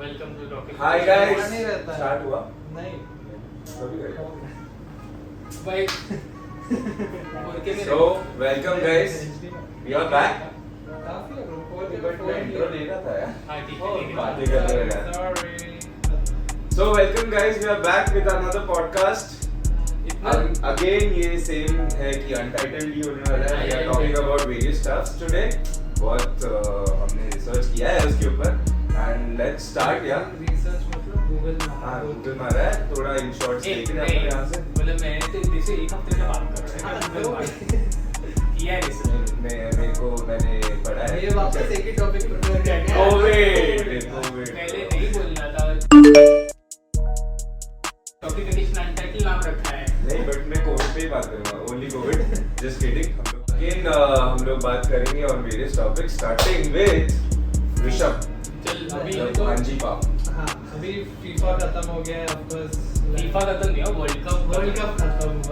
Welcome to topic. Hi guys, नहीं रहता है। स्टार्ट हुआ नहीं कभी करेगा। भाई so welcome guys, we are back. काफी है bro, बट मैं इंट्रो नहीं रहा था यार, हाँ ठीक है बातें कर रहे हैं। Sorry. So welcome guys, we are back with another podcast. Again ये सेम है कि अनटाइटल्ड ही होने वाला है। We are talking about various stuffs today. बहुत हमने रिसर्च किया है उसके ऊपर एंड लेट्स स्टार्ट यार। Research मतलब Google में। हाँ गूगल मारा है, थोड़ा इन शॉर्ट्स देख रहे हैं अपने यहाँ से। मतलब मैं तो इसे एक हफ्ते से बात कर रहा हूँ किया है रिसर्च। मैंने पढ़ा है। ये वापस एक ही टॉपिक पर क्या क्या कोविड पहले नहीं बोलना था। टॉपिक का किसी अनटाइटल नाम रखा है। नहीं बट मैं कोविड पे ही बात करूंगा, ओनली कोविड। Just kidding. हम लोग बात करेंगे on various topics starting with Rishabh. चल अभी तो हाँ जी पाप। हाँ अभी FIFA खत्म हो गया है ऑफ कोर्स। फीफा खत्म नहीं हुआ, वर्ल्ड कप खत्म हुआ।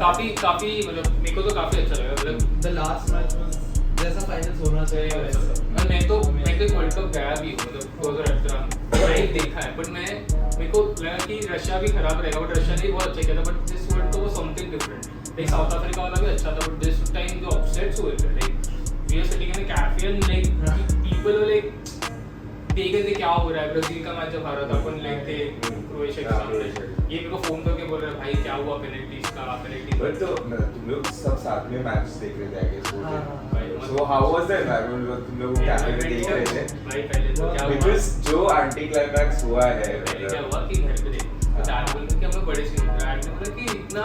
काफी मतलब मेरे को तो काफी अच्छा लगा। मतलब द लास्ट मैच वाज जैसा फाइनल्स होना चाहिए वैसा। मैं तो वर्ल्ड कप गया भी हूँ, मतलब 2018 लाइव देखा है। बट मेरे को लगा कि रशिया भी खराब रहेगा, बट रशिया ने बहुत अच्छा किया था। But this world cup was something different. Like South Africa वाला भी अच्छा था, बट दिस टाइम जो अपसेट्स हुए थे, like we are sitting in a cafe and like people were like देख रहे थे क्या हो रहा है। ब्राजील का मैच जब हारा था अपन लाइक थे क्रोएशिया के सामने, ये मेरे को फोन करके बोल रहे हैं भाई क्या हुआ पेनल्टीज का पेनल्टी। बट तो तुम लोग सब साथ में मैच देख रहे थे आई गेस। हाँ, so how was the environment? तुम लोग कैफे में देख रहे थे? भाई पहले तो क्या हुआ, बिकॉज़ जो एंटी क्लाइमैक्स हुआ है पहले क्या हुआ कि घर पे देखे तो डैड बोलते कि हम लोग बड़े स्क्रीन पे, डैड ने बोला कि इतना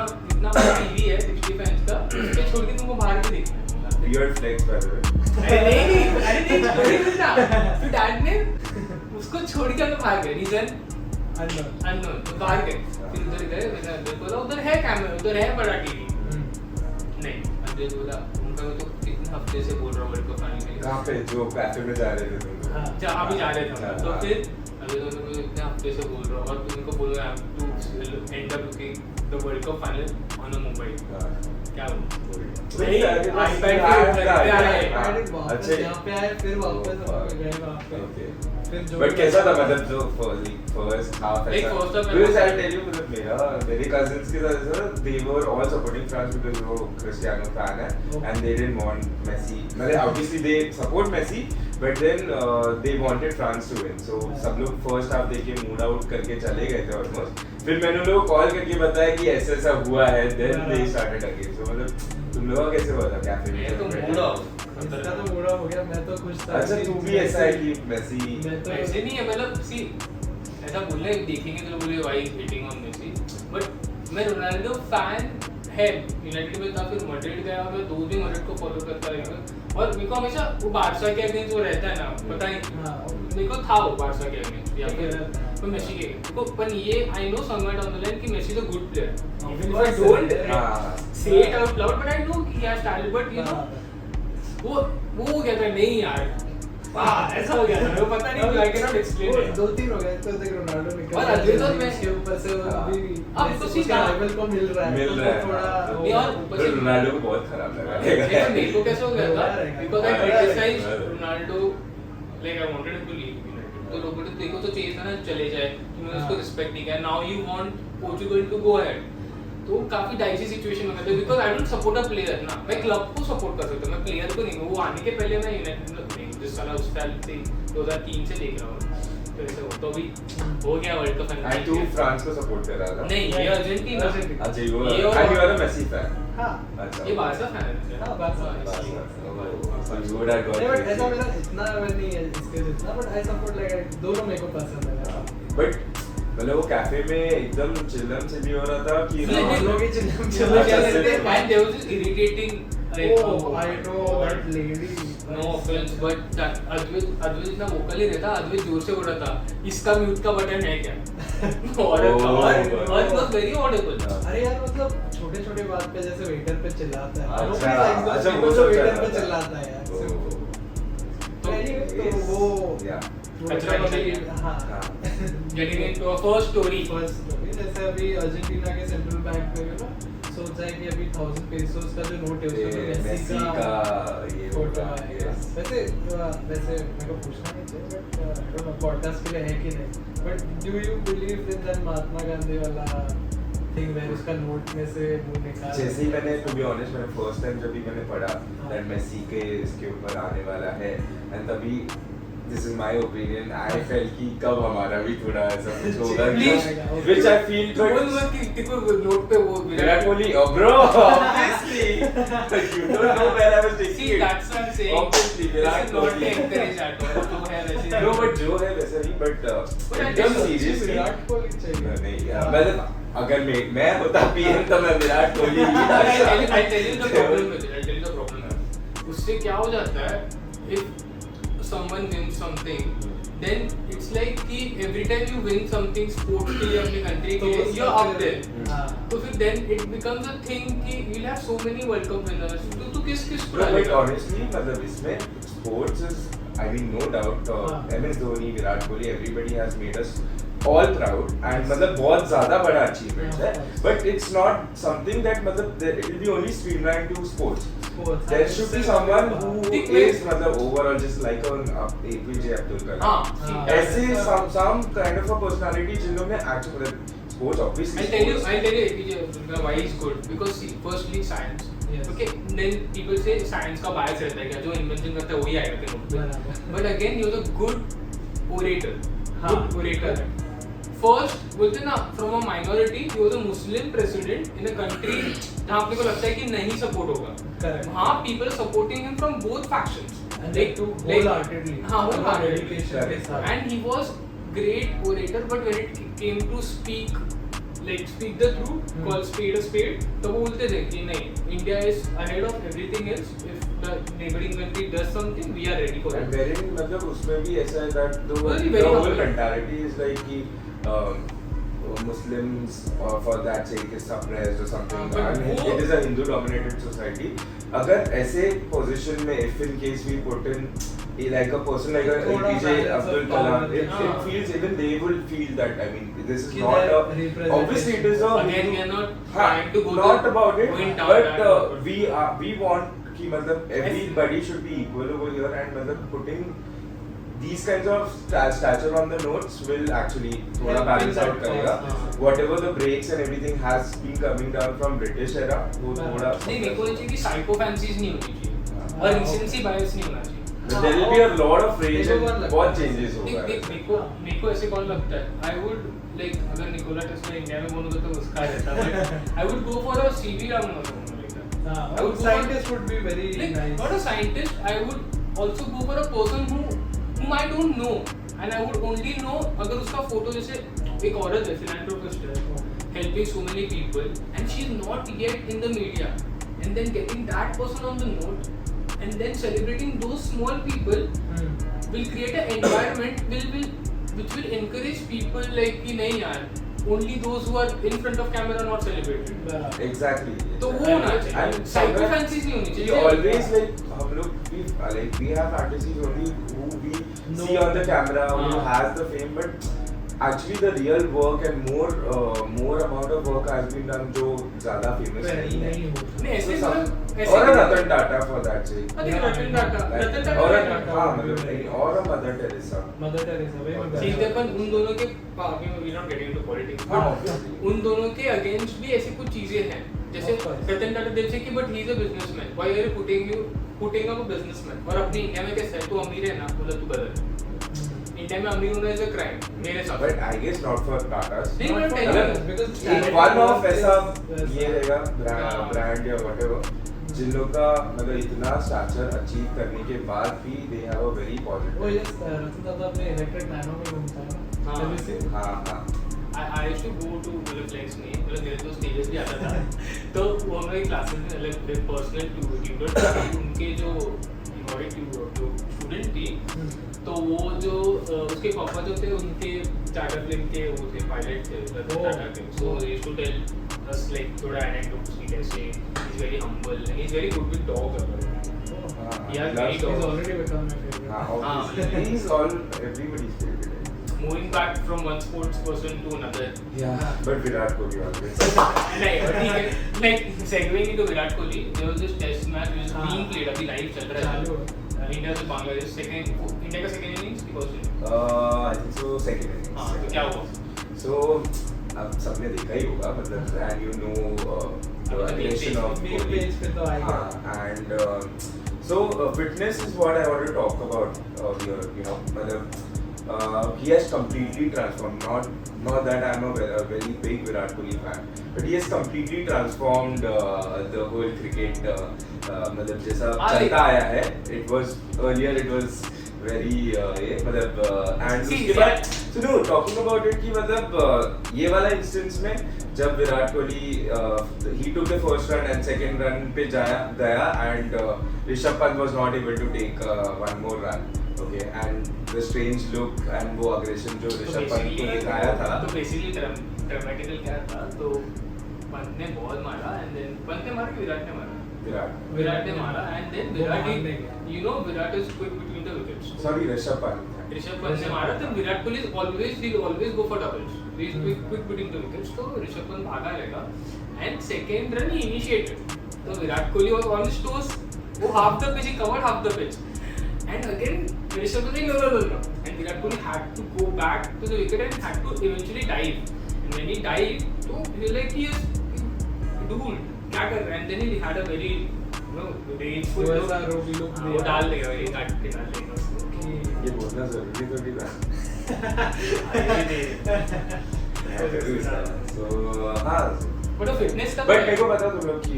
बड़ा टीवी है 60 इंच का, इसके छोड़ के तुमको बाहर भी देखना है। Weird flex by the way. अरे नहीं छोड़ ना। फिर डैड ने उसको छोड़ के हम लोग बाहर गए। Reason unknown. तो बाहर गए, फिर उधर गए, मैंने अंदर बोला उधर है कैमरा, उधर है बड़ा टीवी। नहीं अंदर बोला उनका, मैं तो कितने हफ्ते से बोल रहा हूँ वर्ल्ड कप आने के लिए। कहां पे जो कैफे में जा रहे थे तुम लोग? जहाँ भी जा रहे थे हम लोग। तो फिर अभी तो मैं इतने हफ्ते से बोल रहा हूँ और तुमको बोल रहा हूँ to end up looking the world cup final on a Mumbai. क्या हुआ? नहीं अच्छा यहाँ पे आए फिर वापस हम लोग गए वहाँ पे। फिर जो बट कैसा था मतलब जो फर्स्ट हाफ Like, ऐसा? first half Because I'll tell you मतलब मेरे cousins के साथ ऐसा they were all supporting France because वो क्रिस्टियानो fan है and they didn't want Messi. मतलब obviously they support Messi but then they wanted France to win. So सब लोग first half देख के mood out करके चले गए थे almost. फिर मैंने उन लोगों को कॉल करके बताया कि ऐसा ऐसा हुआ है, then they started again. So मतलब तुम लोगों का कैसे हुआ था कैफे में? मैं तो मूड ऑफ। इसका तो बुरा हो गया, मैं तो खुश था। अच्छा तू भी ऐसा है कि मेसी? मैं तो ऐसे नहीं है, मतलब सी ऐसा बोले देखेंगे तो बोले why is hitting on Messi, but मैं रोनाल्डो फैन है। यूनाइटेड में था, फिर मैड्रिड गया, मैं दो भी मैड्रिड को फॉलो करता रहा। और मेरे को हमेशा वो बारसा के अगेंस्ट वो रहता है ना, पता नहीं मेरे को था वो बारसा के अगेंस्ट या फिर मेसी के अगेंस्ट। पर ये I know somewhere down the line कि Messi is a good player, even if I don't say it out loud, but I know कि he has talent. But you know वो हो गया था नहीं यार, ऐसा हो गया था, वो पता नहीं, I can not explain it. दो तीन हो गए तो देख रोनाल्डो निकल और अभी तो मैं इसके ऊपर से वो अभी अब तो सीधा राइवल को मिल रहा है थोड़ा नहीं, और ऊपर से रोनाल्डो को बहुत खराब लगा। मेरे को कैसे हो गया था because I criticise Ronaldo, like I wanted him to leave United. तो लोगों ने देखो तो चाहिए था ना चले जाए, तुमने उसको रिस्पेक्ट नहीं किया, now you want Portugal to go ahead. तो काफी डाइसी सिचुएशन हो गया था because I don't support a player ना, मैं क्लब को सपोर्ट कर सकता हूं, मैं प्लेयर को नहीं। वो आने के पहले मैं यूनाइटेड में जिस साल उस साल से 2003 से देख रहा हूं, तो ऐसे हो तो भी हो गया world cup final. I too France को सपोर्ट कर रहा था। नहीं ये अर्जेंटीना। अच्छा ये ये वो और- आई वाला मेसी फैन। हां अच्छा ये बारसा फैन है। हां Barça So you would have got नहीं, बट crazy. ऐसा मेरा इतना नहीं है इसके जितना, बट आई सपोर्ट लाइक दोनों मेरे को पसंद है। बट मतलब वो कैफे में एकदम चिल्लम चिल्ली हो रहा था कि नहीं, हम लोग ही अच्छा, And there was this irritating, like, Oh, I know that lady. no offense, but अद्वैत इतना वोकल ही रहता, अद्वैत जोर से बोल रहा था, इसका म्यूट का बटन है क्या? और it was very audible. अरे यार मतलब छोटे छोटे बात पे जैसे वेटर पे चिल्लाता है। अच्छा, अच्छा वो वो सब वेटर करता पे था। चिल्लाता है यार। Oh. तो वो या कचरा निकल गया। हाँ Getting into a first story. First जैसे अभी अर्जेंटीना के सेंट्रल बैंक में ना, सो सोचा है कि अभी 1000 pesos का जो नोट है उसमें ये तो मेसी का ये फोटो होगा, आएगा। yes. वैसे मेरे को पूछना नहीं चाहिए but I don't know podcast के लिए है कि नहीं, but do you believe in that Mahatma Gandhi वाला थिंग वेयर उसका नोट में से मुंह निकाल जैसे ही मैंने टू बी ऑनेस्ट मैंने फर्स्ट टाइम जब भी मैंने पढ़ा दैट मेसी के इसके ऊपर आने वाला है एंड तभी this is my opinion I fail कि कब हमारा भी थोड़ा ऐसा कुछ होगा Please. व्हिच आई फील तो बोल मत कि देखो नोट पे वो Virat Kohli bro obviously you don't know where I was See, taking that's what I'm saying. Obviously, This Virat is not Kohli to encourage that. जो है वैसे नो बट जो है वैसा नहीं बट I एकदम just- सीरियसली विराट कोहली चाहिए। नहीं मतलब अगर मैं होता पीएम तो मैं विराट कोहली ही I'll tell you the problem with it. I'll tell you the problem with it. उससे क्या हो जाता है if someone wins something then it's like कि every time you win something sports के लिए अपने country के लिए you're up there. हाँ। तो फिर then it becomes a thing कि you'll have so many World Cup winners. तो तू किस को No, but डालेगा? honestly, मतलब इसमें sports is, I mean, no doubt. हाँ. MS Dhoni, Virat Kohli, everybody has made us all proud, and मतलब बहुत ज़्यादा बड़ा achievement है. हाँ. But it's not something that मतलब it will be only streamlined to sports. Sports. There should be someone who ठीक is मतलब overall just like an APJ Abdul Kalam. हाँ, see, हाँ. that's- ऐसे some kind of a personality जिन लोगों ने actually sports obviously. I'll tell you sports. APJ Abdul Kalam why he's good because see, firstly science. Yes. Okay, then people say science का bias रहता है क्या जो invention करता है वही आएगा कि नोट पे. बराबर। But again, he was a good orator. हाँ. Good orator. First, बोलते ना from a minority, he was a Muslim president in a country जहाँ अपने को लगता है कि नहीं support होगा. Correct. हाँ, people are supporting him from both factions. And they do wholeheartedly. हाँ, wholeheartedly. Dedication के साथ। And he was great orator, but when it came to speak the truth, call spade a spade, तो वो बोलते थे कि नहीं, India is ahead of everything else. If the neighboring country does something, we are ready for And it. wherein मतलब उसमें भी ऐसा है that the Very, very whole humble. mentality is like कि Muslims for that sake is suppressed or something. But I mean, वो- it is a Hindu-dominated society. अगर ऐसे position में if in case we put in like a person like a थोड़ा APJ balance of Abdul power Kalam, it हाँ. feels even they will feel that. I mean, this is कि not their a representation- obviously it is a Again, we are not हाँ, trying to go not to- about it, going down but that road. we want कि मतलब everybody should be equal over here and मतलब putting these kinds of stature on the notes will actually थोड़ा Help balance in out that करेगा. cause. Whatever the breaks and everything has been coming down from British era वो थोड़ा नहीं, मेरे को ये चाहिए कि psycho fancies नहीं होनी चाहिए हाँ. और recency bias नहीं होना चाहिए. There will be a lot of rage मेरे को and लगता बहुत है। changes देख होगा. देख मेरे को ऐसे कौन लगता है आई वुड लाइक अगर निकोला टेस्ला इंडिया में बोलूँगा तो उसका रहता but I would go for a CV Raman or something like that. हाँ, I would go scientist would be very like nice. not a scientist I would also go for a person whom I don't know and I would only know अगर उसका photo जैसे एक औरत है philanthropist है helping so many people and she is not yet in the media and then getting that person on the note and then celebrating those small people will create an environment which will encourage people like कि नहीं यार only those who are in front of camera are not celebrated. बराबर। Exactly. तो वो होना चाहिए And psycho somewhere- fancies नहीं होनी We चाहिए always like हम लोग we have fantasies only who we No. see on the camera who हाँ. has the fame but actually the real work and more amount of work has been done जो ज़्यादा famous नहीं है. नहीं होता। नहीं ऐसे So मतलब some- और Ratan Tata for that sake. I think Ratan Tata और टाटा हाँ would be मतलब very- और मदर टेरेसा. मदर टेरेसा वही मैं बता ठीक रहा है हूँ। पर उन दोनों के we not getting into politics हाँ, obviously. उन दोनों के अगेंस्ट भी ऐसी कुछ चीजें हैं जैसे Of course. रतन टाटा देव से कि but he is a businessman why are you putting up a businessman और अपने इंडिया में कैसा है तू अमीर है ना मतलब तू गलत इंडिया में अमीर होना इज अ क्राइम मेरे हिसाब But से I guess not for Tatas. नहीं, Not but for tell others, me, because एक talent one of is- ऐसा is- ये रहेगा हाँ। ब्रांड या whatever जिन लोग का मतलब इतना स्टैचर अचीव करने के बाद भी दे हैव अ वेरी वो पॉजिटिव. यस रतन टाटा अपने इलेक्ट्रिक नैनो में घूमता है ना। हाँ। Have you seen? हाँ हाँ. I used to go to मतलब फ्लेक्स में मतलब मेरे तो स्टेजेस भी आता था तो वो हमारे क्लासेस में मतलब पर्सनल ट्यूटर उनके जो जो स्टूडेंट थी तो वो जो उसके पापा जो थे उनके टाटा प्लेन के वो थे पायलट थे टाटा के so they used to tell us like थोड़ा एनेक्डोट्स की कैसे he is very humble and he is very good with dogs हाँ, Yeah, loves he's He's dogs. already become my favorite. हाँ, obviously. He's all everybody's favorite. moving back from one sports person to another. Yeah, but Virat Kohli always. नहीं, but ठीक है. Like segueing into Virat Kohli, there was this test match which is being played. अभी live चल रहा चालू है. India से Bangladesh India का second innings की first innings. I think so second innings. हाँ, तो क्या हुआ? So अब सबने देखा ही होगा मतलब and you know the aggression of Big Kohli. page पे तो आएगा. And so fitness is what I want to talk about here. You know, मतलब he has completely transformed. Not that I'm a very big Virat Kohli fan, but he has completely transformed the whole cricket. मतलब जैसा चलता आया है. It was earlier. It was very ये मतलब and See, उसके बाद so no talking about it कि मतलब ये वाला instance में जब Virat Kohli he took the first run and second run पे गया and Rishabh Pant was not able to take one more run. Okay, and the strange look and वो aggression जो ऋषभ पंत को दिखाया था. तो basically dramatical क्या था तो पंत ने बहुत मारा and then पंत ने मारा कि विराट ने मारा? विराट ने मारा and then Virat is quick between the wickets. Sorry, Rishabh Pant. Rishabh Pant ने मारा तो Virat Kohli will always go for doubles. He is quick between the wickets तो ऋषभ पंत भागा रहेगा and second run he initiated. तो Virat Kohli was on his toes. वो half the pitch, he covered half the pitch. And again Rishabh Pant no. And Virat Kohli had to go back to the wicket and had to eventually dive. And when he dived, तो he was like he is dude क्या कर रहा है? And then he had a very rageful look. वो डाल देगा ये काट के डाल देगा उसको. ये बोलना जरूरी तो नहीं था. So हाँ. But a fitness का. But मेरे को पता तुम लोग कि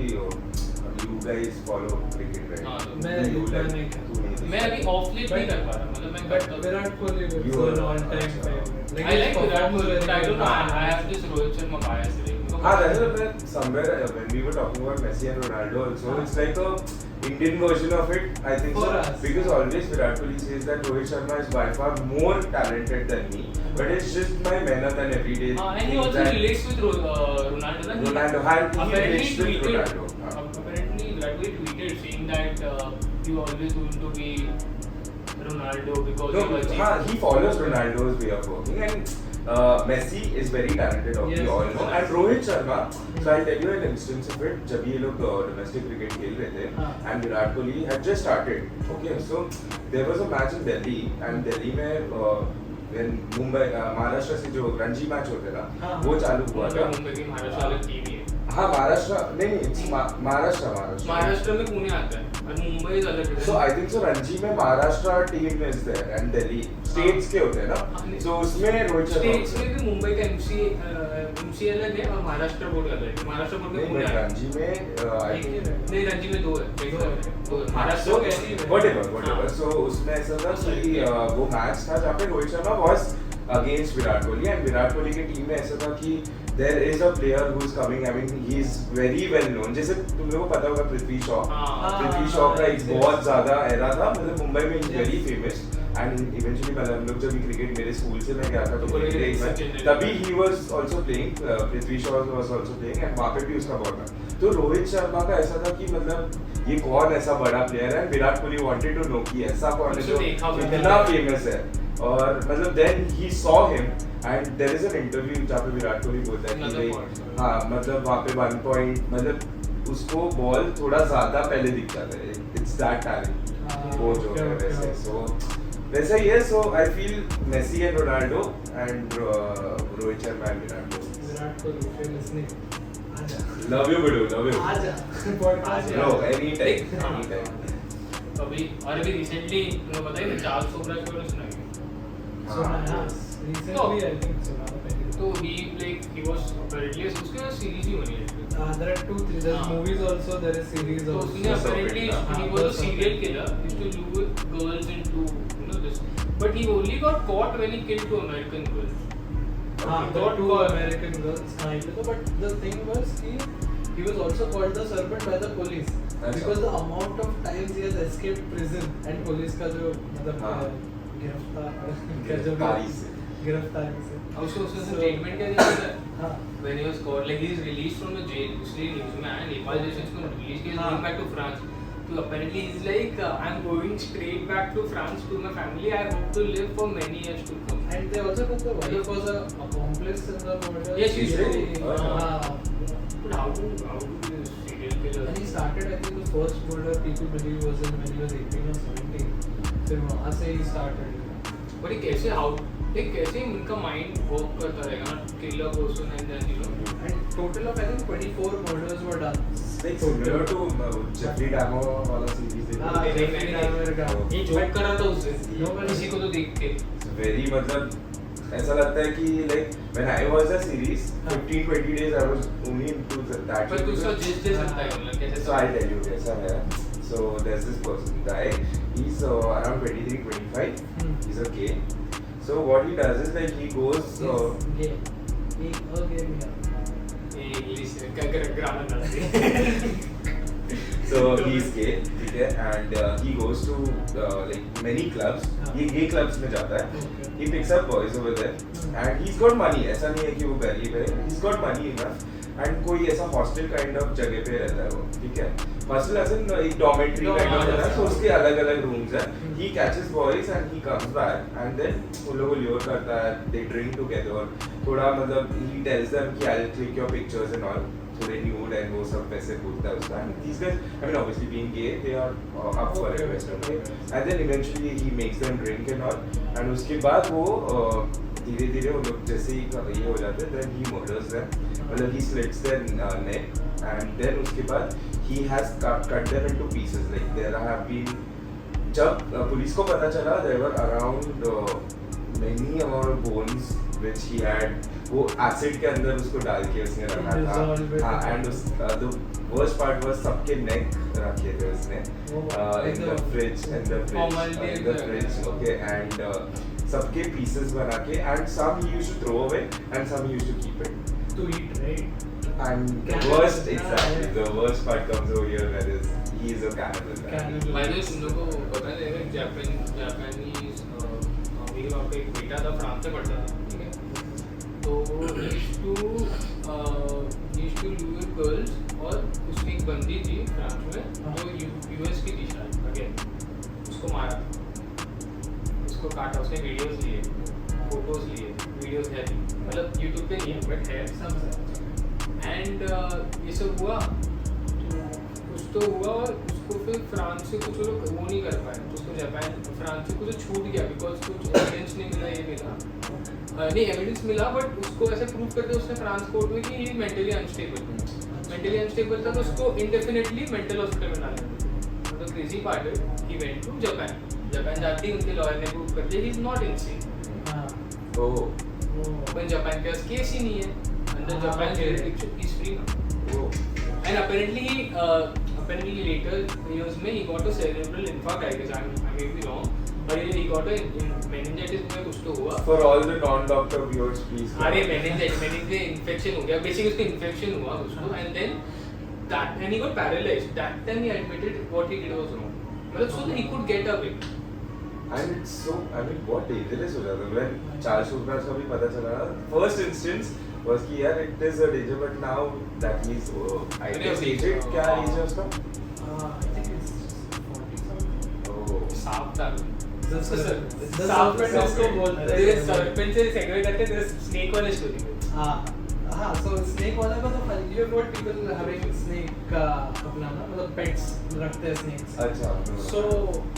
you guys follow cricket right? हाँ, तो मैं अभी off late नहीं कर पा रहा मतलब मैं But करता हूँ. Virat Kohli was You an are- all-time favorite. I like Virat Kohli, but I don't know. I have this Rohit Sharma bias. हाँ, that is somewhere when we were talking about Messi and Ronaldo also, it's like a Indian version of it. I think For so us. because always Virat Kohli says that Rohit Sharma is by far more talented than me, but it's just my mehnat and everyday. And he also relates with Ronaldo. Na? Ronaldo had he relates with tweeted, Ronaldo. apparently Virat Kohli tweeted saying that you always going to be Ronaldo because No, you achieved. he follows Ronaldo's way of working and Messi is very talented, we Yes, all know. yes. And Rohit Sharma, so I'll tell you an instance of it. जब ये लोग domestic cricket खेल रहे थे, हाँ. and Virat Kohli had just started. Okay, so there was a match in Delhi, and Delhi में when Mumbai Maharashtra से जो रणजी मैच होते ना, हाँ. वो चालू हुआ था. मुंबई की महाराष्ट्र वाला टीम ही है. हाँ महाराष्ट्र नहीं महाराष्ट्र महाराष्ट्र में पुणे आता है और मुंबई इज अलग. So I think so Ranji में Maharashtra team is there and Delhi states के होते हैं ना. So उसमें रोहित शर्मा. स्टेट्स में भी मुंबई का एमसी अलग है और महाराष्ट्र बोर्ड अलग है. महाराष्ट्र बोर्ड में नहीं पुणे आता है. रणजी में नहीं रणजी में दो है. महाराष्ट्र So, कैसी whatever. So उसमें ऐसा था कि वो मैच था जहाँ पे Rohit Sharma was against Virat Kohli and Virat Kohli की टीम में ऐसा था कि there is a player who is coming. I mean he is very well known. जैसे तुम लोगों को पता होगा पृथ्वी शॉ. पृथ्वी शॉ का एक बहुत ज़्यादा एरा था मतलब मुंबई में very famous. And eventually मतलब हम लोग जब क्रिकेट मेरे स्कूल से मैं गया था तो तभी he was also playing. Prithvi Shaw was also playing and वहाँ पे भी उसका बहुत था. तो रोहित शर्मा का ऐसा था कि मतलब ये कौन ऐसा बड़ा प्लेयर है. Virat Kohli wanted to know कि ऐसा कौन है जो इतना फेमस है. और मतलब then he saw him and there is an interview जहाँ पे विराट कोहली बोलता है कि भाई हाँ मतलब वहाँ पे 1 point मतलब उसको बॉल थोड़ा ज़्यादा पहले दिख जाता है. It's that talent. वो जो है वैसे. So वैसा ही है. So I feel Messi and Ronaldo and Rohit Sharma and Virat Kohli. Virat Kohli, if you're listening, आजा. Love you, Bidu. Love you. आजा. Podcast No, आजा. anytime. अभी और अभी रिसेंटली तुम्हें पता है ना चार्ल्स सोबरास के बारे में सुना है? सुना है. Recently, I think सुना था पहले. तो he was apparently उसके सीरीज ही बनी है. There are 2, 3. There's हाँ. movies also. There is series तो also. उसने apparently हाँ, he was a बस serial killer. Used to lure girls into this, but he only got caught when he killed 2 American girls. हाँ, He the got 2 caught. American girls. हाँ, ये तो. But the thing was he was also called the serpent by the police because the amount of times he has escaped prison and police का जो मतलब हाँ. गिरफ्तारी से. उसको उसने स्टेटमेंट क्या दिया था? हाँ. When he was caught, like he is released from the jail. इसलिए न्यूज़ में आया नेपाल जैसे इसको रिलीज किया, हाँ. going back to France. So apparently he's like, I'm going straight back to France to my family. I hope to live for many years to come. And they also said the wife was a accomplice in the murder. Yeah, she's really? But how do this serial killer? And he started, I think the first murder people believe was in when he was 18 or 17. फिर वहाँ से ही started. But ये कैसे उनका mind work करता रहेगा ना? Kill a person and then you know. And total of I think 24 murders were done. Like similar to Jeffrey Dahmer वाला series हाँ, Jeffrey Dahmer का. ये joke कर रहा था उससे. Nobody- किसी को तो देख के. very मतलब ऐसा लगता है कि like when I watched the series 15-20 days I was only into that पर कुछ तो जिस सकता है मतलब कैसे. so I'll tell you कैसा है. So there's this person guy, he's around 23-25, he's a gay. So what he does is like he goes Gay. He gay me. English grammar ना. so he's gay, ठीक है, and he goes to like many clubs. ये gay clubs में जाता है. Okay. He picks up boys over there, and he's got money. ऐसा नहीं है कि वो गरीब है. He's got money enough, and कोई ऐसा hostel kind of जगह पे रहता है वो, ठीक है. Hostel as in एक dormitory kind of रहता है. So उसके अलग-अलग rooms हैं. He catches boys and he comes back, and then उन लोगों को lure करता है. They drink together. थोड़ा मतलब he tells them कि I'll click your pictures and all. थोड़े nude and वो सब पैसे पूछता है उसका. And these guys, I mean obviously being gay, they are up for it. Okay? And then eventually he makes them drink and all. And उसके बाद वो धीरे-धीरे वो लोग जैसे ही ये हो जाते हैं, then he murders them. मतलब he slits their neck, and then उसके बाद he has cut them into pieces. Like there have been, जब पुलिस को पता चला, there were around many amount of bones which he had, वो acid के अंदर उसको डाल के उसने रखा था. हाँ, and the worst part was सबके neck रखे थे उसने in the fridge, okay, and सबके pieces बना के, and some he used to throw away and some he used to keep it. To eat, right? And the worst part comes over here, that is he is a cannibal. By the way, तुम लोगों को पता है एक Japanese मेरे वहाँ पे एक बेटा था, फ्रांस से पढ़ता था, ठीक है. तो used to lure girls, और उसकी एक बंदी थी फ्रांस में जो यूएस की थी शायद, अगेन उसको मारा, उसको काटा, उसने वीडियोस लिए, फोटोज लिए, वीडियोस है, मतलब यूट्यूब पे नहीं है बट है सब. एंड ये सब हुआ, कुछ तो हुआ, और उसको फिर फ्रांस से कुछ लोग वो नहीं कर पाए, तो उसको जापान फ्रांस से कुछ छूट गया बिकॉज कुछ एविडेंस नहीं मिला, ये मिला नहीं एविडेंस मिला, बट उसको ऐसे प्रूव करते उसने फ्रांस कोर्ट में कि ये मेंटली अनस्टेबल था, तो उसको इंडेफिनेटली मेंटल हॉस्पिटल में डाला. मतलब क्रेजी पार्ट है, ही वेंट टू जापान जाते ही उनके लॉयर ने प्रूव कर दिया ही इज नॉट इनसेन. पर जापान के पास केस ही नहीं है, अंदर जापान इज फ्री ना. And apparently later years में he got a cerebral infarct, I guess. I may be wrong, but he got a meningitis में कुछ तो हुआ. For all the non-doctor viewers, please. अरे meningitis infection हो गया. Basically उसको infection हुआ उसको, and then he got paralyzed. That time he admitted what he did was wrong. मतलब so that he could get away. And it's so, I mean, what dangerous हो जाता है when Charles Schultz का भी पता चला. First instance was कि यार it is a danger, but now that he's I guess aged, क्या age है उसका? I think it's 40 something. सांप था. The serpent उसको बोलते हैं. तेरे serpent से segue करते तेरे snake वाले story में. हाँ, so snake वाला का तो you have got people having snake का अपना ना, मतलब pets रखते हैं snakes. अच्छा. So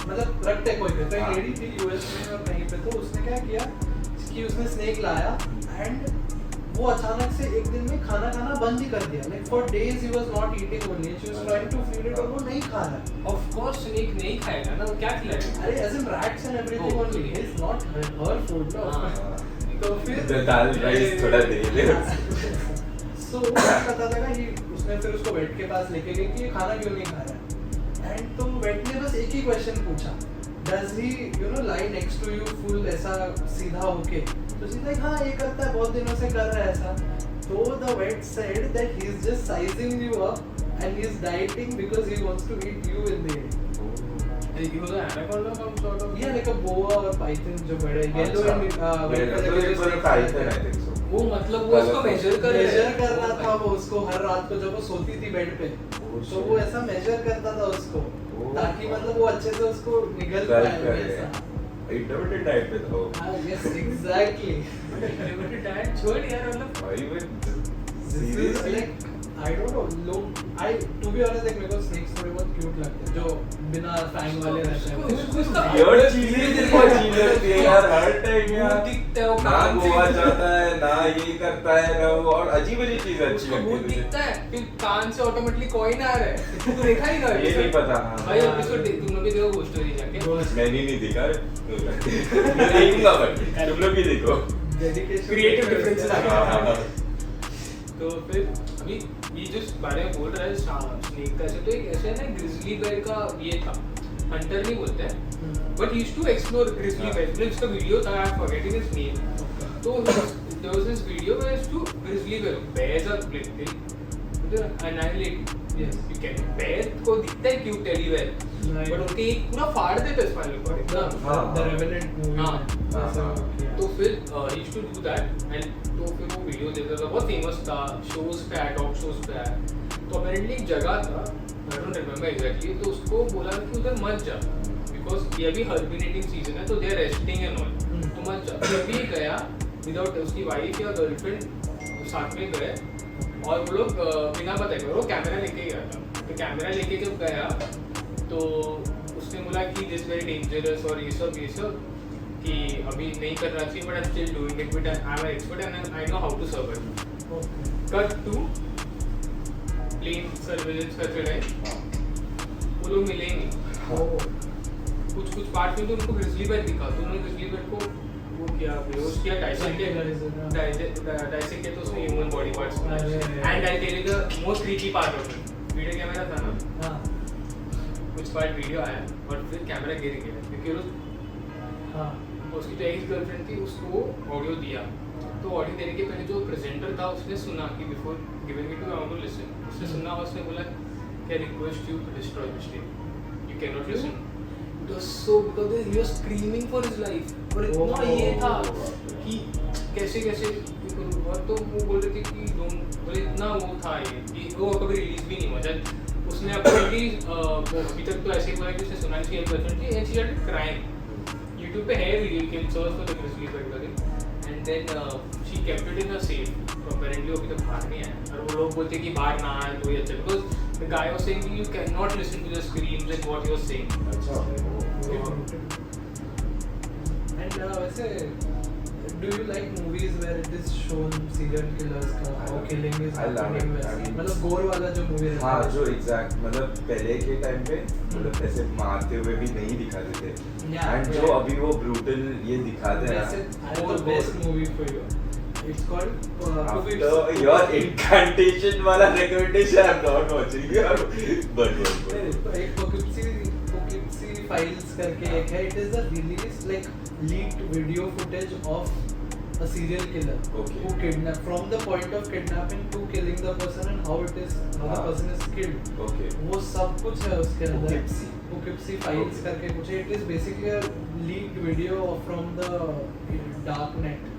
मतलब रखते हैं कोई भी. तो एक lady थी US में और कहीं पे, तो उसने क्या किया कि उसने snake लाया and वो अचानक से एक दिन में खाना बंद ही कर दिया. Like for days he was not eating only. She was trying to feed it और वो नहीं खा रहा है. Of course snake नहीं खाएगा ना, वो क्या खिलाएगा? अरे as in rats and everything only. It's not her food. तो फिर दाल राइस थोड़ा दे दे. So वो क्या करता था कि उसने फिर उसको वेट के पास लेके गई कि ये खाना क्यों नहीं खा रहा है. एंड तो वेट ने बस एक ही क्वेश्चन पूछा, Does he lie next to you full ऐसा सीधा होके? तो she's like हाँ ये करता है, बहुत दिनों से कर रहा है ऐसा. तो the vet said that he's just sizing you up and he's dieting because he wants to eat you in the end. He was an anaconda some sort of. Yeah, like a boa or python जो बड़े yellow and white color के python I think so. वो मतलब वो उसको major कर रहा था, वो उसको हर रात को जब वो सोती थी बेड पे, तो वो ऐसा मेजर करता था उसको. ताकि मतलब वो अच्छे से उसको निगल Gulp पाए करे। वैसा। इंटरमीडिएट डाइट पे था वो। हाँ यस एग्जैक्टली। लिमिटेड डाइट छोड़ यार मतलब भाई मैं This is seriously like I don't know लोग to be honest like मेरे को snakes थोड़े बहुत क्यूट लगते हैं जो बिना फैंग वाले रहते हैं। वियर्ड चीजें तेरे को अजीब लगती है यार हर टाइम यार। वो दिखता है, वो ना काम से- गोवा जाता है ना ये करता है ना वो और अजीब अजीब चीजें अच्छी उसको लगती भूत है दिखता है फिर कान से ऑटोमेटिकली कॉइन आ रहा है तू देखा ही ना ये नहीं पता, हाँ। भाई एपिसोड तुम लोग भी देखो घोस्ट स्टोरी जाके मैंने नहीं देखा मैं देखूंगा भाई तुम लोग भी देखो। Dedication Creative differences आ गए। हाँ, हाँ। तो फिर अभी ये जो बारे में बोल रहा है स्नेक का ऐसे तो एक ऐसे ना ग्रिजली बेयर का ये था हंटर नहीं बोलते हैं but used to explore grizzly bear मतलब इसका वीडियो था I am forgetting his name तो there was this video where two grizzly bear bears are plating annihilate Yes. you can bear को दिखता है cute teddy bear Right. But उनके एक पूरा फाड़ देते हैं स्पाइनल कॉर्ड एकदम हाँ, The हाँ। Revenant movie हाँ, में हाँ, ऐसा हाँ। किया। तो फिर he used to do that and तो फिर वो वीडियो देखता था बहुत फेमस था शोज पे आया टॉक शोज पे आया तो अपेरेंटली एक जगह था आई डोंट रिमेंबर एग्जैक्टली तो उसको बोला कि उधर मत जा बिकॉज ये अभी हर्बिनेटिंग सीजन है तो they are resting and all तो मत जा जब भी गया विदाउट उसकी वाइफ या गर्लफ्रेंड साथ में गए और वो लोग बिना बताए वो कैमरा लेके गया था तो कैमरा लेके जब गया तो उसने बोला कि दिस वेरी डेंजरस और ये सब कि अभी नहीं करना चाहिए but I am still doing it but I am expert and I know how to survive Okay. Cut to plain surveillance करते रहे वो लोग मिले ही नहीं Oh. कुछ पार्ट में तो उनको ग्रिजली बेयर दिखा तो उन्होंने ग्रिजली बेयर को वो किया बेहोश किया डाइसेक्ट किया तो उसमें human body parts and I tell you the most creepy part of it video camera था ना हाँ कुछ पार्ट वीडियो आया और फिर कैमरा गिर गया क्योंकि हाँ उसकी जो एक्स गर्लफ्रेंड थी उसको ऑडियो दिया तो ऑडियो देने के पहले जो प्रेजेंटर था उसने सुना कि before giving it to I want to listen उसने सुना और उसने बोला कि I request you to destroy this tape you can not listen it was so because he was screaming for his life और इतना ये था कि कैसे कैसे और तो वो बोल रहे थे कि डोंट बोले इतना वो था ये कि वो कभी रिलीज भी नहीं हुआ जब उसने अपनी वो अभी तक तो ऐसे ही बोला कि उसने सुना कि एक पर्सन थी and she started crying YouTube पे है video you can search for the grizzly bear करके and then she kept it in a safe तो अपेरेंटली अभी तक बाहर नहीं आया और वो लोग बोलते कि बाहर ना आए तो ही अच्छा because the guy was saying you can not listen to the screams and what he was saying अच्छा And वैसे do you like movies where it is shown serial killers का how killing is I love happening it. I वैसे mean- मतलब गोर वाला जो movie रहता हाँ है जो एग्जैक्ट मतलब पहले के टाइम पे मतलब ऐसे मारते हुए भी नहीं दिखाते थे Yeah, एंड yeah. जो अभी वो ब्रूटल ये दिखाते हैं वैसे I have Gore, the best movie for you it's called after your incantation वाला recommendation I am not watching यार बट एक Poughkeepsie Files करके एक है it is a release like leaked video footage of a serial killer Okay. who kidnap from the point of kidnapping to killing the person and how it is how the हाँ. person is killed okay वो सब कुछ है उसके अंदर Poughkeepsie. Poughkeepsie Files Okay. करके कुछ है it is basically a leaked video from the dark net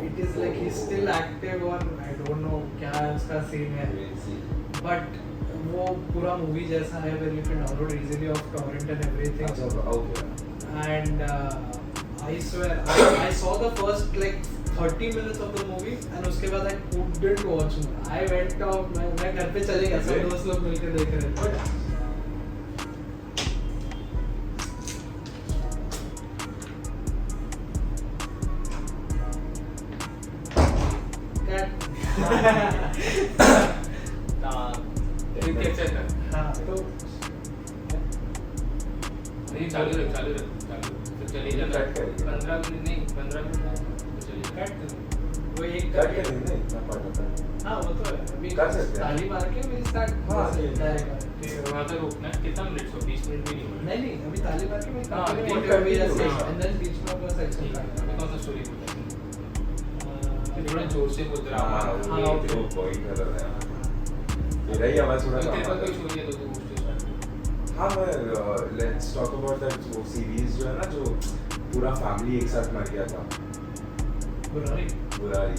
it is like he's still active or I don't know क्या है उसका scene है but वो पूरा मूवी जैसा है where you can download easily off torrent and everything अच्छा okay and I swear I saw the first like 30 minutes of the movie and उसके बाद I couldn't watch more I went out मैं घर पे चले गया सब दोस्त लोग मिलकर देख रहे थे हाँ तो नहीं चालू रख फिर चले जाना कट करेंगे। 15 मिनट नहीं 15 मिनट तो चलिए कट वो एक कट कर देंगे इतना पार्ट होता है हाँ वो तो है अभी कर सकते हैं। ताली मार के we start हाँ, वैसे ये- direct। फिर वहाँ तक रुकना है कितना मिनट हो 20 मिनट भी नहीं हुआ नहीं नहीं अभी ताली मार के मैं हाँ, continue ठीक whatever we are continue, saying हाँ। and then बीच में अपना section ठीक है काटना। अभी कौन सा स्टोरी बोलते हैं थोड़ा जोर से बोल रहा हाँ हूँ हाँ, वो okay. वो पॉइंट कर रहा है मेरा ही आवाज थोड़ा तेरे कम आ पास कोई रहा है। स्टोरी है तो तू स्टार्ट हाँ मैं लेट्स टॉक अबाउट दैट वो सीरीज जो है ना जो पूरा फैमिली एक साथ मर गया था बुराई। बुरारी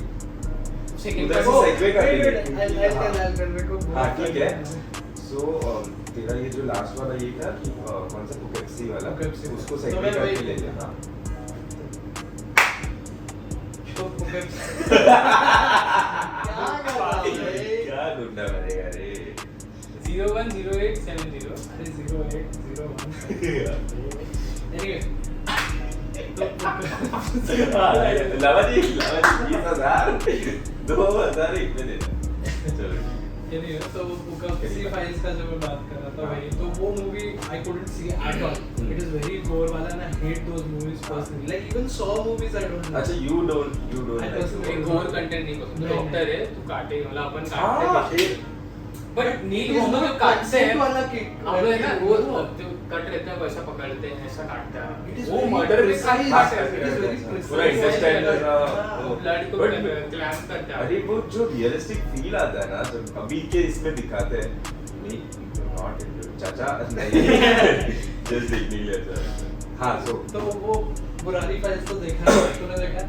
सेकंड उधर पार्ट से segue कर wait, देंगे, wait, क्योंकि- I'll tell मेरे को हाँ बहुत ठीक है funny So तेरा ये जो लास्ट वाला ये था कि कौन सा पुकेप्सी वाला पुकेप्सी। उसको तो सेगमेंट मैं करके वही- ले लेना तो पुकेप्सी क्या गुंडा बनेगा रे 010870 अरे 0801 anyway तो लवाजी 20,000 2,000 में देना चलो anyway तो पुकेप्सी फाइल्स का जो मैं बात कर रहा था वही तो वो movie I couldn't see at all it is very गोर वाला and I hate those movies personally like even Saw movies I don't like अच्छा you don't I personally एक और कंटेंट नहीं पसंद नहीं, डॉक्टर है तू काटे मतलब अपन हाँ काटते बट नीट वो जो काटते हैं वाला किक हम लोग है ना वो जो कट रहते हैं वैसा पकड़ते हैं ऐसा काटता है It is वो very मर्डर में precise. काट It is very precise. पूरा intestine का वो ब्लड को But- क्लैम्प करता है अरे वो जो रियलिस्टिक फील आता है ना जब अभी के इसमें दिखाते हैं नहीं नॉट चाचा नहीं जस्ट देखने के लिए अच्छा हाँ सो तो वो बुरारी फाइल्स तो देखा है तूने देखा है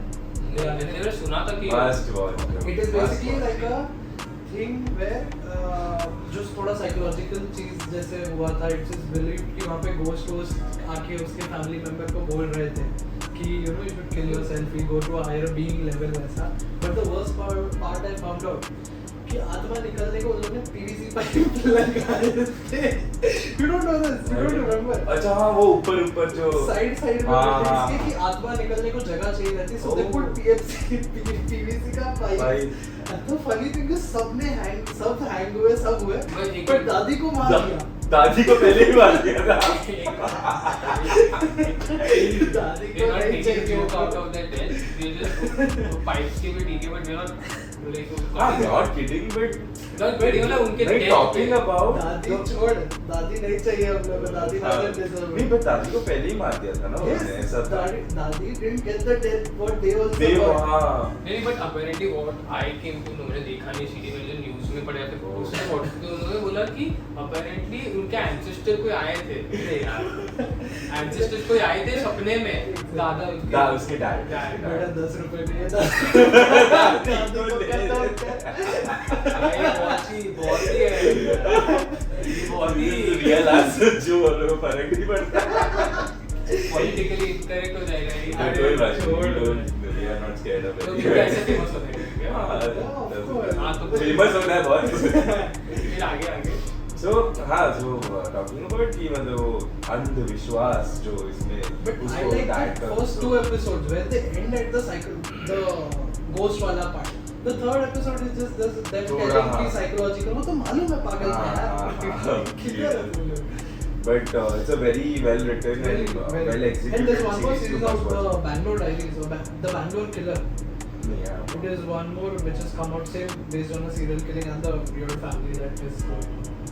मैंने सुना था कि must watch It is basically like a thing where जो थोड़ा साइकोलॉजिकल चीज जैसे हुआ था इट्स इज बिलीव्ड कि वहाँ पे गोस्ट आके उसके फैमिली मेंबर को बोल रहे थे कि you know you should kill yourself you go to a higher being level वैसा but the worst part I found out कि आत्मा निकलने को उन लोगों ने पीवीसी पाइप लगाए थे you don't no this you don't remember अच्छा हाँ वो ऊपर ऊपर जो साइड में हाँ, इसके हाँ। कि आत्मा निकलने को जगह चाहिए रहती सो दे Oh. पुट पीवीसी का पाइप तो फनी थिंग इज सब हैंग हुए सब हुए पर दादी को मार दिया दादी को पहले ही मार दिया था दादी They को are not नहीं taking चाहिए joke out of their death. They just pipes के भी ठीक है, but they are not like I'm not kidding but not kidding, मतलब उनके like death talking पे- about दादी छोड़ दादी नहीं चाहिए हम लोग को दादी हाँ, doesn't deserve नहीं it. but दादी को पहले ही मार दिया था ना Yes, उन्होंने ऐसा था दादी didn't get the death what they also they got. हाँ नहीं but apparently what I came to know मैंने देखा नहीं सीधी मैंने जो न्यूज़ में पढ़ा था उसमें उन्होंने बोला कि apparently उनके ancestor कोई आए थे ancestors कोई आए थे सपने में दादा उसके डैड बेटा 10 रुपए नहीं है 10 दादी को कहता हूँ क्या? बहुत ही है बहुत ही रियल आंसर जो हम लोगों को फर्क नहीं पड़ता पॉलिटिकली इनकरेक्ट हो जाएगा ये कोई बात नहीं we are not scared of तो it कैसे फेमस होने हाँ तो फेमस होना है बहुत फिर आगे so हाँ so talking about कि मतलब अंधविश्वास जो इसमें But I उसको like that the first two episodes where they end at the ghost wala part. The third episode is just them थोड़ा, telling हाँ। कि psychological वो तो मालूम है पागल है यार Clear है तुम लोग। but it's a very well written and well executed And there's one more series series to of watch. the Bangalore Diaries or the Bangalore Killer. Yeah. It is one more which has come out same based on a serial killing and the weird family that is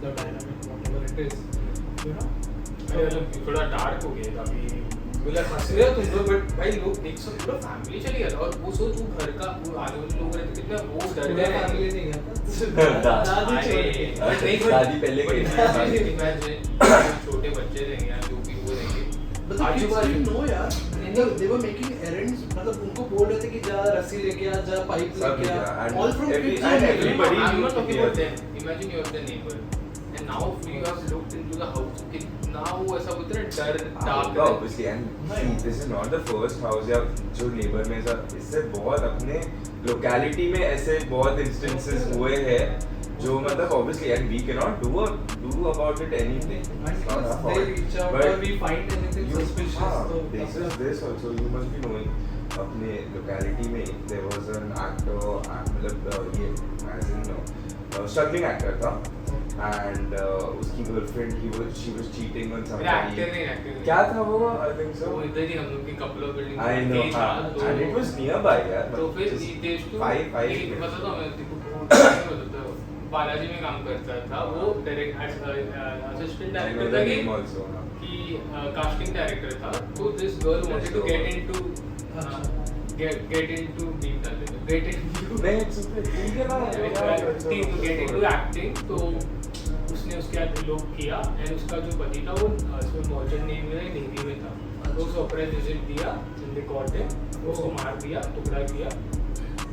the dynamic whatever it is. You know? थोड़ा dark हो गया अभी बोला हंस रहे हो तुम लोग बट भाई लोग देख सब पूरा फैमिली चली गया था और वो सोच तू घर का वो आजू बाजू लोग रहते कितने वो डर पूरा गए family नहीं गया था। दादी दादी छोड़ के। दादी पहले गई थी। इमेजिन छोटे बच्चे रहेंगे या जो भी वो रहेंगे But the kids didn't know यार they were making errands मतलब उनको बोल रहे थे कि जा रस्सी लेके आ जा पाइप सब लेके लेके आ, आ and all from every- kids and only. everybody I'm not talking about Yeah. them. Imagine you're the neighbor, and now you have looked into the house. कितना वो ऐसा बोलते हैं डर डार्क हाँ, obviously and see, this is not the first house या जो neighbor में ऐसा इससे बहुत अपने locality में ऐसे बहुत instances हुए हैं जो मतलब obviously and we cannot do about it anything. And It's not our they fault. reach out But or we find anything you- suspicious हाँ, तो this is this also you must be knowing अपने locality में there was an actor मतलब ये as in struggling actor था and उसकी girlfriend she was cheating on actor somebody नहीं actor क्या था वो I think so वो इधर ही हम लोग की couple of building I know हाँ and it was nearby यार तो फिर just देश टू five एक minutes. बताता हूँ मैं तेरे को बालाजी में काम करता था वो direct assistant I know director the था name also हाँ. कि कास्टिंग डायरेक्टर था तो this girl wanted to get into get into deep get into नहीं it's okay ठीक है ना get into acting तो उसने उसके साथ लोग किया एंड उसका जो पति था वो उसमें मर्चेंट नेवी में नेवी में था तो उस ऑपरेशन रिजल्ट दिया जिंदे कोर्ट ने उसको मार दिया टुकड़ा किया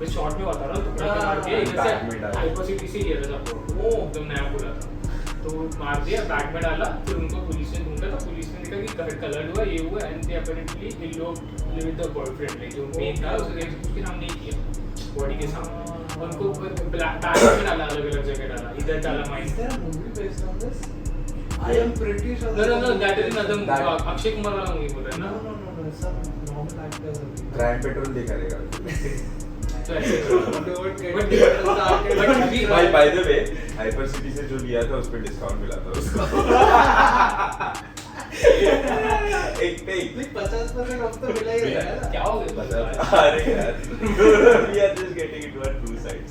मैं शॉर्ट में बता रहा हूँ टुकड़ा के मार दिया इधर से हाइपोसिटी से लिया था सबको वो एकदम नया बोला था तो मार दिया, बैग में डाला, फिर उनको पुलिस ने ढूंढा, तो पुलिस ने देखा कि घर कलर्ड हुआ, ये हुआ, and they apparently eloped with the boyfriend, like जो मेन था उसके नाम नहीं किया बॉडी के सामने, उनको बैग में डाला, अलग अलग जगह डाला, इधर डाला mind. Is there a movie based on this? I am pretty sure. No, that is another movie, Akshay Kumar वाला मूवी बोल रहे हैं No, ना? some normal actors. Crime petrol देखा रहेगा। तो ऐसे Don't get But- me started. but अभी- bye the way hyper city से जो लिया था उस पे डिस्काउंट मिला था उसको। एक पे एक 50% ऑफ तो मिला ही रहेगा ना। क्या हो गया? बता अरे यार we are just getting into our two sides।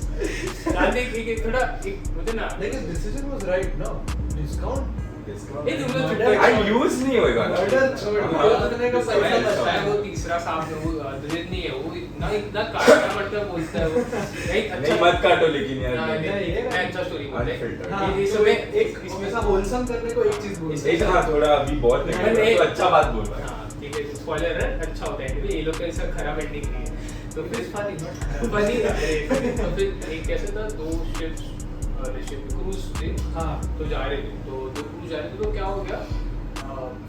यार एक थोड़ा एक मुझे ना लेकिन decision was right, no? Discount. ये तुम लोग Murder- I use नहीं होएगा ना। Murder छोड़, हाँ। वो रखने का पैसा समय बचता लगता है, है। वो तीसरा सांप है, वो दिलित नहीं है, वो इतना काटना पड़ता है, बोलता है वो नहीं नहीं मत काटो लेकिन यार। हाँ, नहीं, ये मैं अच्छा स्टोरी बोल रहा Unfiltered। हाँ, ये तो समय एक ऐसा wholesome करने को एक चीज बोल एक हाँ थोड़ा अभी बहुत मैं नहीं एक- तो अच्छा बात बोल रहा है। हाँ, ठीक है, स्पॉइलर है, अच्छा होता है, ये लोग का ऐसा खराब एंडिंग नहीं है, तो फिर funny, not खराब। funny है, तो फिर एक कैसे था, दो शिप्स क्रूज थे, हाँ। तो जा रहे थे, तो दो क्रूज जा रहे थे, तो क्या हो गया,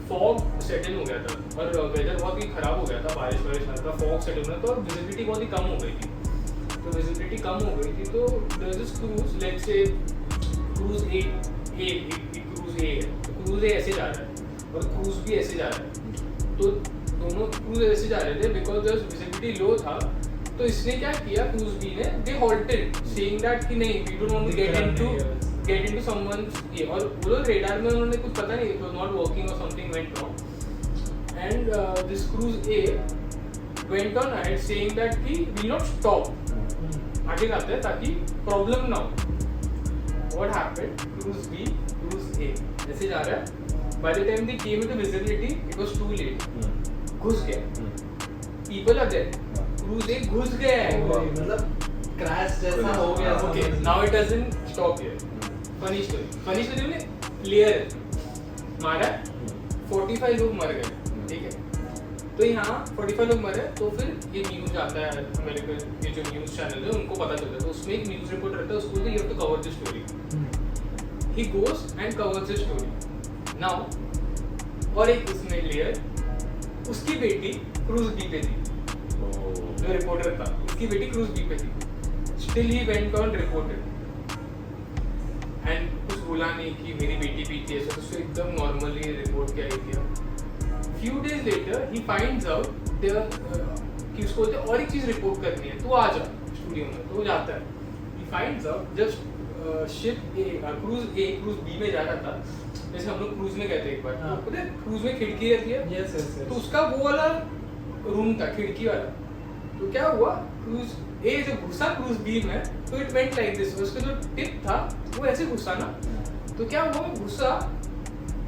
फॉग सेटल हो गया था और वेदर बहुत ही खराब हो गया था, बारिश वारिश आता, फॉग सेटल हो गया था और विजिबिलिटी बहुत ही कम हो गई थी, तो विजिबिलिटी कम हो गई थी, तो there is this cruise, let's say cruise A cruise A है, तो क्रूज ए ऐसे जा रहा है और क्रूज भी ऐसे जा रहा है, तो दोनों क्रूज ऐसे जा रहे थे बिकॉज देयर विजिबिलिटी लो था, तो इसने क्या किया, क्रूज बी ने, दे हॉल्टेड सेइंग दैट कि नहीं, we don't want to get into someone's ये, और वो लोग रेडार में उन्होंने कुछ पता नहीं, इट वाज नॉट वर्किंग और something went wrong, and this cruise A went on ahead saying that कि वी नॉट स्टॉप, आगे जाते हैं ताकि प्रॉब्लम ना हो। What happened, cruise B cruise A ऐसे जा रहा है, by the time they came into visibility it was too late, घुस गया, people are there, cruise A घुस गया है, मतलब क्रैश जैसा हो गया। Okay now it doesn't stop here, funny story में क्लियर मारा 45 लोग मर गए, ठीक है, तो यहाँ 45 लोग मरे, तो फिर ये न्यूज आता है अमेरिकन, ये जो न्यूज चैनल है उनको पता चलता है, तो उसमें एक न्यूज रिपोर्टर रहता है, उसको बोलते हैं you have to cover this story, he goes and covers this story now, और एक उसमें लेयर, उसकी बेटी क्रूज बी पे थी, जो रिपोर्टर था उसकी बेटी क्रूज बी पे थी, still he went on reported and कुछ बोला नहीं कि मेरी बेटी पीती है, तो उसको एकदम नॉर्मली रिपोर्ट किया गया। फ्यू डेज लेटर ही फाइंड्स आउट कि उसको बोलते और एक चीज रिपोर्ट करनी है, तो आ जा स्टूडियो में, तो वो जाता है, he finds out just ship a cruise B में जा रहा था, जैसे हम लोग क्रूज में गए थे एक बार, हाँ। तो पता है क्रूज में खिड़की रहती है, यस यस तो उसका वो वाला रूम था खिड़की वाला, तो क्या हुआ, क्रूज ए जब घुसा क्रूज बी में, तो इट वेंट लाइक दिस, उसका जो टिप था वो ऐसे घुसा ना, तो क्या हुआ, घुसा,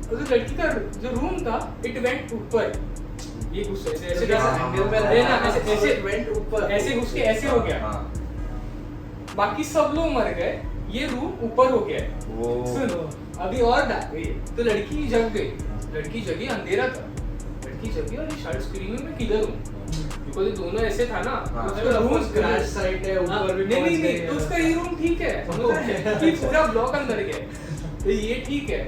और जो लड़की का जो रूम था इट वेंट ऊपर, ये घुसा ऐसे ऐसे एंगल में है ना, ऐसे ऐसे वेंट ऊपर, ऐसे घुस के ऐसे हो गया, बाकी सब लोग मर गए, ये रूम ऊपर हो गया है। वो सुनो अभी और डाल गई, तो लड़की जग गई, लड़की जगी, अंधेरा था, लड़की जगी और ये शायद स्क्रीनिंग में किधर हूँ, बिकॉज़ ये दोनों ऐसे था ना, हाँ। तो उसका रूम क्रैश साइट है, ऊपर भी नहीं पहुंच नहीं गई नहीं, है। तो उसका ये रूम ठीक है, समझ रहा है कि पूरा ब्लॉक अंदर गया है, तो ये ठीक है,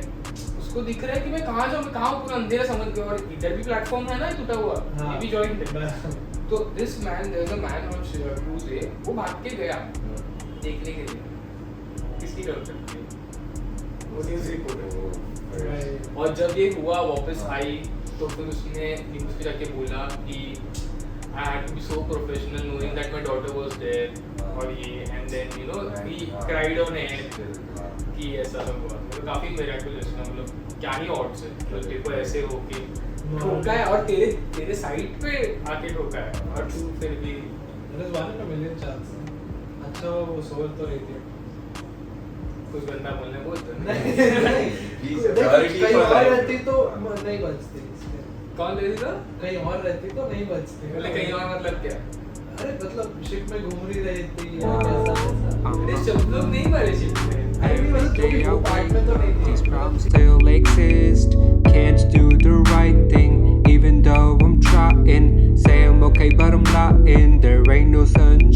उसको दिख रहा है कि मैं कहाँ जाऊँ, मैं कहाँ, पूरा अंधेरा समझ गया, और इधर भी प्लेटफॉर्म है ना टूटा हुआ, हाँ। ये भी जॉइंट है, तो this man, there is a man on cruise A, वो भाग के गया देखने के लिए किसकी गर्लफ्रेंड थी, वो न्यूज़ रिपोर्टर, और जब ये हुआ वापस आई, तो फिर उसने न्यूज़ पे जाके बोला कि I had to be so professional knowing that my daughter was there, और ये, and then you know he cried on air कि ऐसा सब हुआ, तो काफी miraculous था, मतलब क्या ही odds है, तो तेरे को ऐसे हो कि ठोका है और तेरे साइड पे आके ठोका है, और तू फिर भी There is 1 in a million chance. अच्छा वो सोल तो रही थी। कुछ गंदा बोलने बोलते नहीं हैं। Please, नहीं, priority कहीं for और life. रहती तो नहीं बचती इसके। कौन ले था? कहीं और रहती तो नहीं बचती। बोले कहीं और मतलब क्या? अरे मतलब शिप में घूम रही रहती या हाँ। कैसा अरे सब लोग नहीं मरे शिप में। आई मीन मतलब जो भी वो पार्ट में तो नहीं थी। These problems still exist. Can't do the right thing, even though I'm trying. Say I'm okay, but I'm lying. There ain't no sun